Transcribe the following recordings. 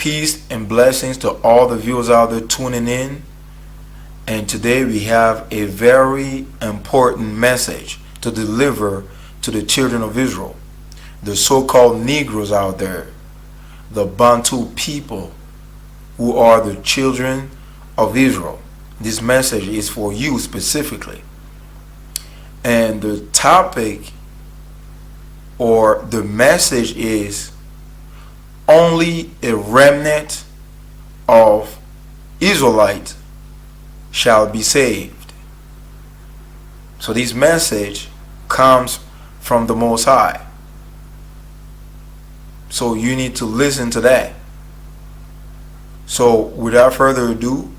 Peace and blessings to all the viewers out there tuning in. And today we have a very important message to deliver to the children of Israel, the so-called Negroes out there, the Bantu people who are the children of Israel. This message is for you specifically. And the topic or the message is only a remnant of Israelites shall be saved. So this message comes from the Most High. So you need to listen to that. So without further ado,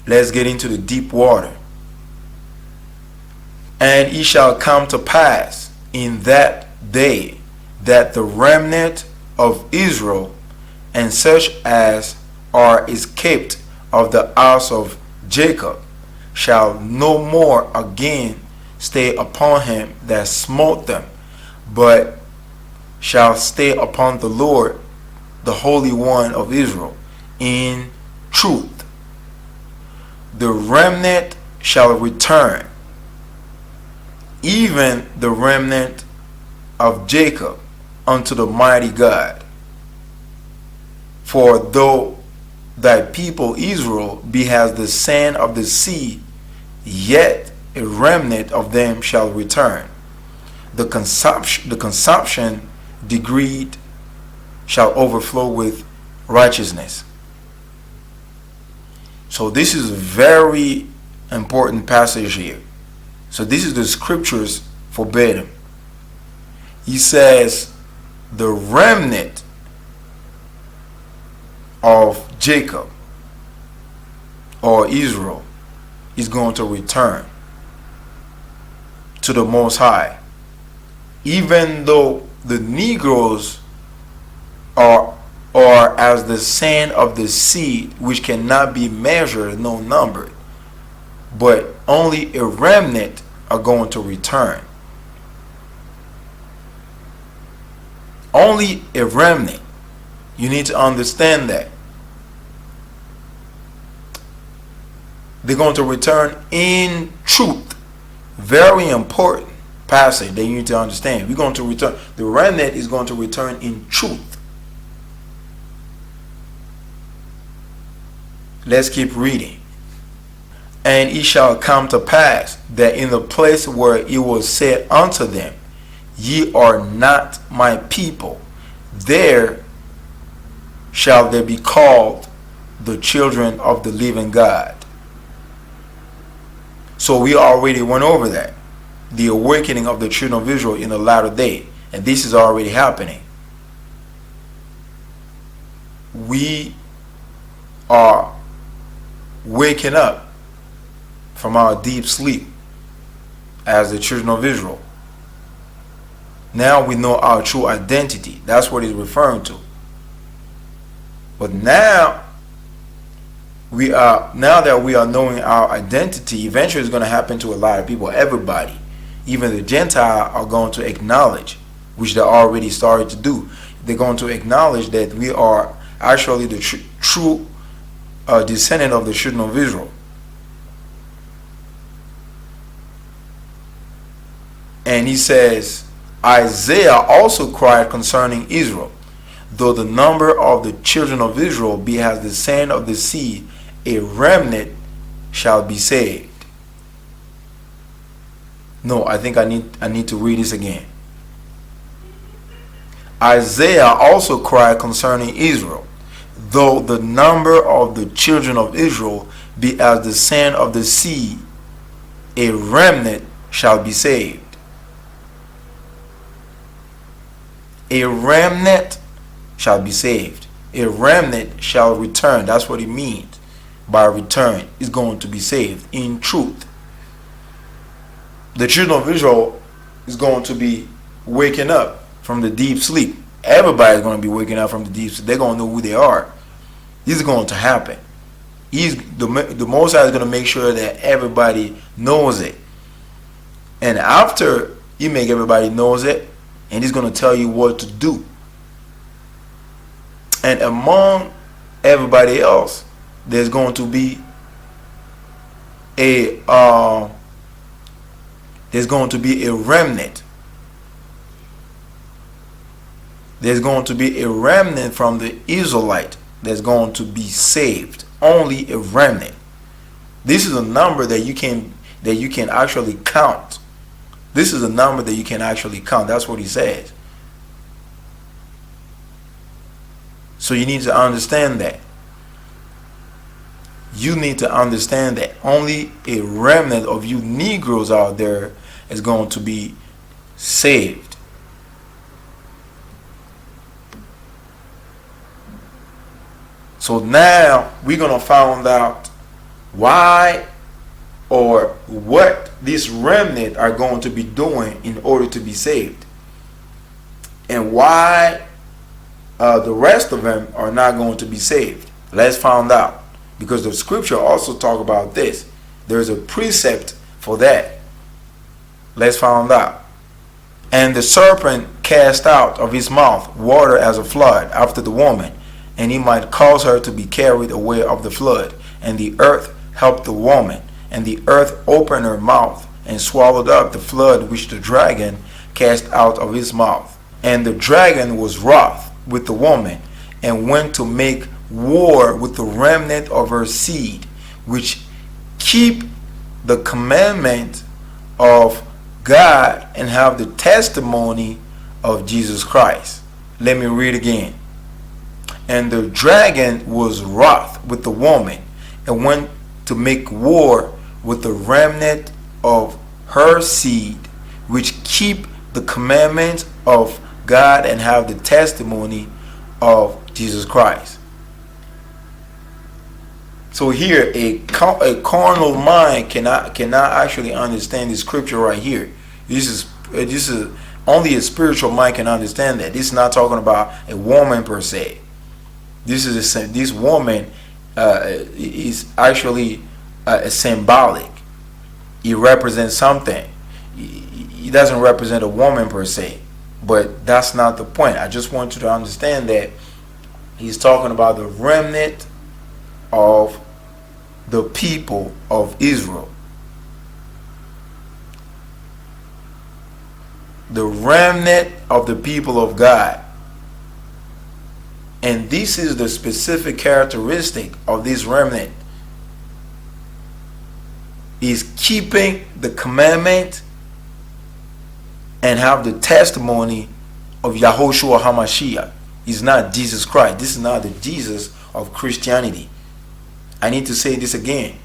let's get into the deep water. And it shall come to pass in that day that the remnant of Israel and such as are escaped of the house of Jacob shall no more again stay upon him that smote them, but shall stay upon the Lord, the Holy One of Israel, in truth. The remnant shall return, even the remnant of Jacob, unto the mighty God. For though thy people Israel be as the sand of the sea, yet a remnant of them shall return. The consumption decreed shall overflow with righteousness. So this is a very important passage here. So this is the scriptures forbidden. He says the remnant of Jacob or Israel is going to return to the Most High. Even though the Negroes are as the sand of the sea, which cannot be measured nor numbered, but only a remnant are going to return. Only a remnant. You need to understand that. They're going to return in truth. Very important passage that you need to understand. We're going to return. The remnant is going to return in truth. Let's keep reading. And it shall come to pass that in the place where it was said unto them, ye are not my people, there shall they be called the children of the living God. So we already went over that. The awakening of the children of Israel in the latter day. And this is already happening. We are waking up from our deep sleep as the children of Israel. Now we know our true identity. That's what he's referring to. But now that we are knowing our identity, eventually it's going to happen to a lot of people, everybody. Even the Gentiles are going to acknowledge, which they already started to do. They're going to acknowledge that we are actually the true descendant of the children of Israel. And he says, Isaiah also cried concerning Israel, though the number of the children of Israel be as the sand of the sea, a remnant shall be saved. No, I think I need to read this again. Isaiah also cried concerning Israel, though the number of the children of Israel be as the sand of the sea, a remnant shall be saved. A remnant shall be saved. A remnant shall return. That's what it means by return. Is going to be saved in truth. The children of Israel is going to be waking up from the deep sleep. Everybody's going to be waking up from the deep sleep. They're going to know who they are. This is going to happen. The Most High is going to make sure that everybody knows it. And after you make everybody knows it, and he's going to tell you what to do. And among everybody else, there's going to be a remnant. There's going to be a remnant from the Israelite that's going to be saved. Only a remnant. This is a number that you can actually count. This is a number that you can actually count. That's what he says. So you need to understand that. You need to understand that only a remnant of you Negroes out there is going to be saved. So now we're going to find out why or what this remnant are going to be doing in order to be saved. And why the rest of them are not going to be saved. Let's find out. Because the scripture also talk about this. There's a precept for that. Let's find out. And the serpent cast out of his mouth water as a flood after the woman, and he might cause her to be carried away of the flood. And the earth helped the woman, and the earth opened her mouth and swallowed up the flood which the dragon cast out of his mouth. And the dragon was wroth with the woman, and went to make war with the remnant of her seed, which keep the commandment of God and have the testimony of Jesus Christ. Let me read again. And the dragon was wroth with the woman, and went to make war with the remnant of her seed, which keep the commandments of God and have the testimony of Jesus Christ. So here, a carnal mind cannot actually understand the scripture right here. This is only a spiritual mind can understand that. This is not talking about a woman per se. This woman is actually symbolic. It represents something. It doesn't represent a woman per se, but that's not the point. I just want you to understand that he's talking about the remnant of the people of Israel. The remnant of the people of God. And this is the specific characteristic of this remnant. Is keeping the commandment and have the testimony of Yahushua HaMashiach. Is not Jesus Christ. This is not the Jesus of Christianity. I need to say this again,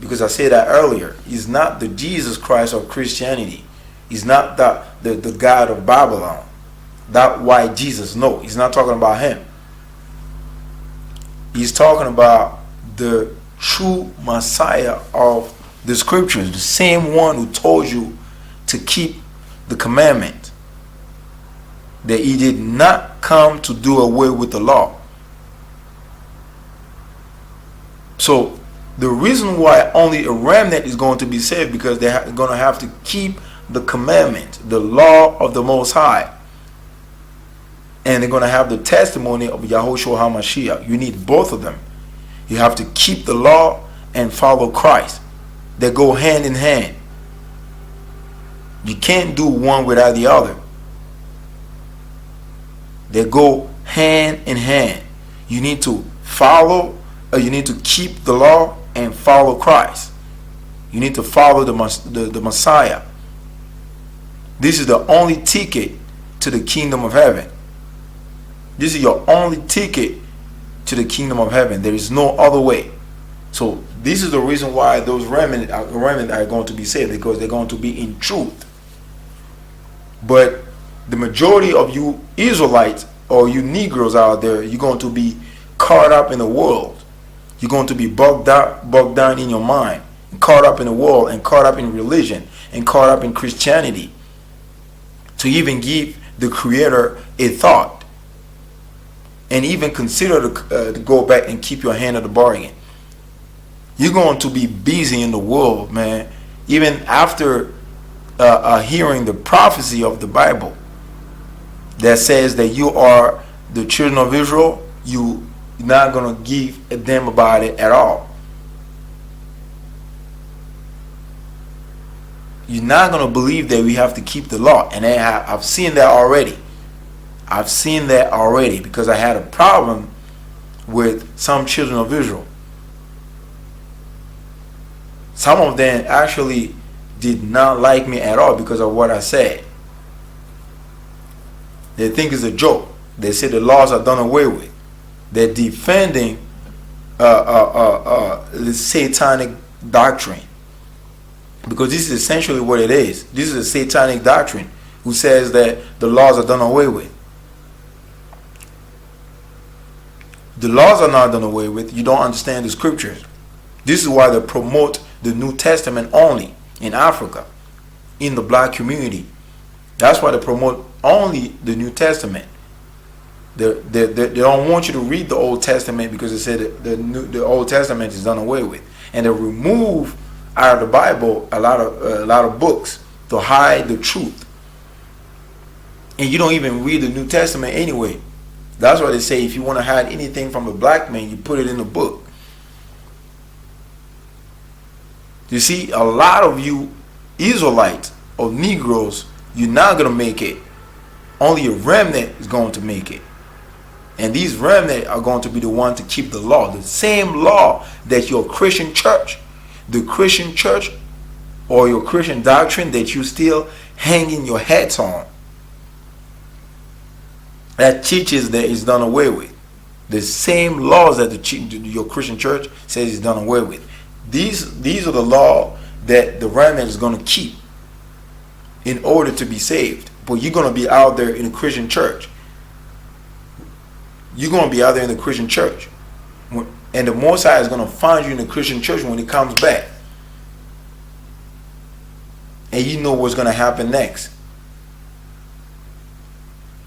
because I said that earlier. He's not the Jesus Christ of Christianity. He's not the God of Babylon. That white Jesus. No, he's not talking about him. He's talking about the true Messiah of the scriptures, the same one who told you to keep the commandment, that he did not come to do away with the law. So the reason why only a remnant is going to be saved, because they're going to have to keep the commandment, the law of the Most High, and they're going to have the testimony of Yahushua HaMashiach. You need both of them. You have to keep the law and follow Christ. They go hand in hand. You can't do one without the other. They go hand in hand. You need to follow, or you need to keep the law and follow Christ. You need to follow the Messiah. This is the only ticket to the kingdom of heaven. This is your only ticket to the kingdom of heaven. There is no other way. So this is the reason why those remnant are going to be saved, because they're going to be in truth. But the majority of you Israelites or you Negroes out there, you're going to be caught up in the world. You're going to be bogged down in your mind, caught up in the world, and caught up in religion, and caught up in Christianity, to even give the Creator a thought, and even consider to go back and keep your hand at the bargain. You're going to be busy in the world, man, even after hearing the prophecy of the Bible that says that you are the children of Israel, you're not going to give a damn about it at all. You're not going to believe that we have to keep the law. And I've seen that already. I've seen that already because I had a problem with some children of Israel. Some of them actually did not like me at all because of what I said. They think it's a joke. They say the laws are done away with. They're defending the satanic doctrine. Because this is essentially what it is. This is a satanic doctrine who says that the laws are done away with. The laws are not done away with. You don't understand the scriptures. This is why they promote the New Testament only in Africa, in the black community. That's why they promote only the New Testament. They don't want you to read the Old Testament because they say that the Old Testament is done away with. And they remove out of the Bible a lot of books to hide the truth. And you don't even read the New Testament anyway. That's why they say if you want to hide anything from a black man, you put it in the book. You see, a lot of you Israelites or Negroes, you're not going to make it. Only a remnant is going to make it. And these remnant are going to be the one to keep the law. The same law that your Christian church, the Christian church or your Christian doctrine that you still hanging your hats on, that teaches that it's done away with. The same laws that your Christian church says is done away with. These are the law that the remnant is going to keep in order to be saved. But you're going to be out there in a Christian church. You're going to be out there in the Christian church. And the Most High is going to find you in the Christian church when He comes back. And you know what's going to happen next.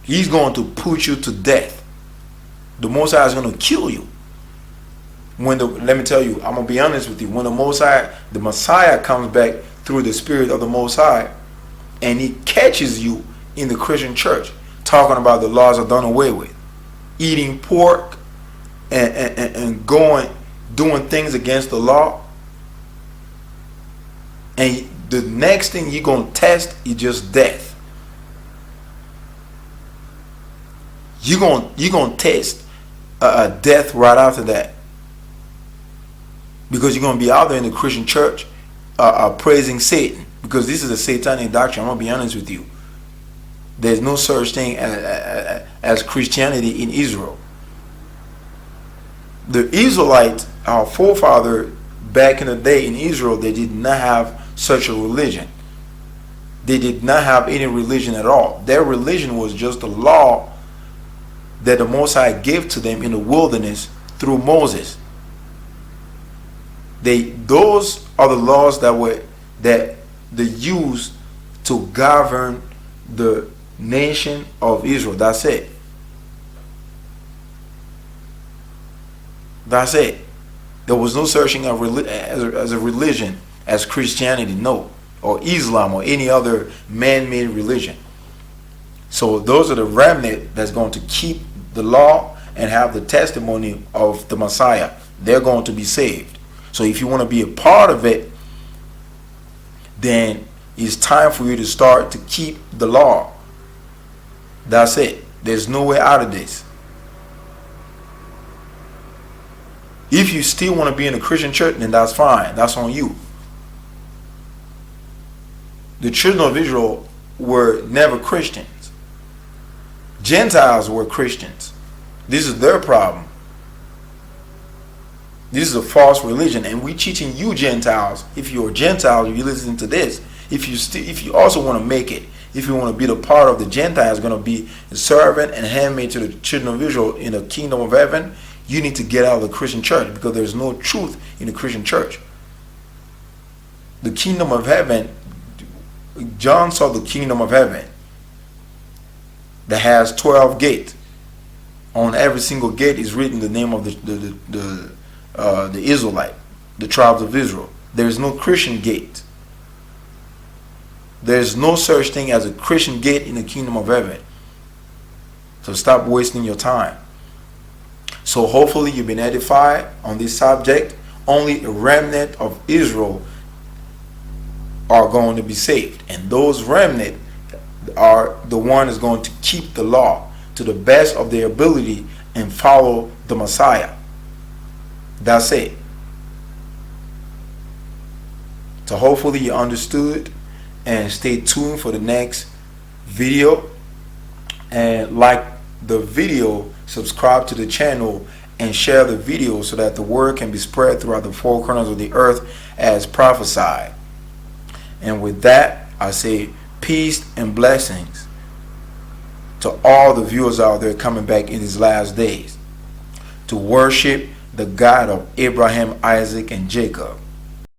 He's going to put you to death. The Most High is going to kill you. Let me tell you, I'm going to be honest with you. When the Messiah comes back through the Spirit of the Most High, and He catches you in the Christian church, talking about the laws are done away with, eating pork and doing things against the law, and the next thing you're going to test is just death. You're going to test death right after that. Because you're going to be out there in the Christian church praising Satan. Because this is a satanic doctrine. I'm going to be honest with you. There's no such thing as Christianity in Israel. The Israelites, our forefather back in the day in Israel, they did not have such a religion. They did not have any religion at all. Their religion was just the law that the Most High gave to them in the wilderness through Moses. Those are the laws that they used to govern the nation of Israel. That's it. That's it. There was no searching as a religion as Christianity, no, or Islam or any other man-made religion. So those are the remnant that's going to keep the law and have the testimony of the Messiah. They're going to be saved. So if you want to be a part of it, then it's time for you to start to keep the law. That's it. There's no way out of this. If you still want to be in a Christian church, then that's fine. That's on you. The children of Israel were never Christians. Gentiles were Christians. This is their problem. This is a false religion, and we're teaching you Gentiles. If you're a Gentile, you listen to this. If you also want to make it, if you want to be the part of the Gentiles, going to be a servant and handmaid to the children of Israel in the kingdom of heaven, you need to get out of the Christian church because there's no truth in the Christian church. The kingdom of heaven, John saw the kingdom of heaven that has 12 gates. On every single gate is written the name of the Israelite, the tribes of Israel. There is no Christian gate. There is no such thing as a Christian gate in the kingdom of heaven. So stop wasting your time. So hopefully you've been edified on this subject. Only a remnant of Israel are going to be saved. And those remnant are the one is going to keep the law to the best of their ability and follow the Messiah. That's it. So hopefully you understood, and stay tuned for the next video, and like the video, subscribe to the channel, and share the video so that the word can be spread throughout the four corners of the earth as prophesied. And with that, I say peace and blessings to all the viewers out there coming back in these last days to worship the God of Abraham, Isaac, and Jacob.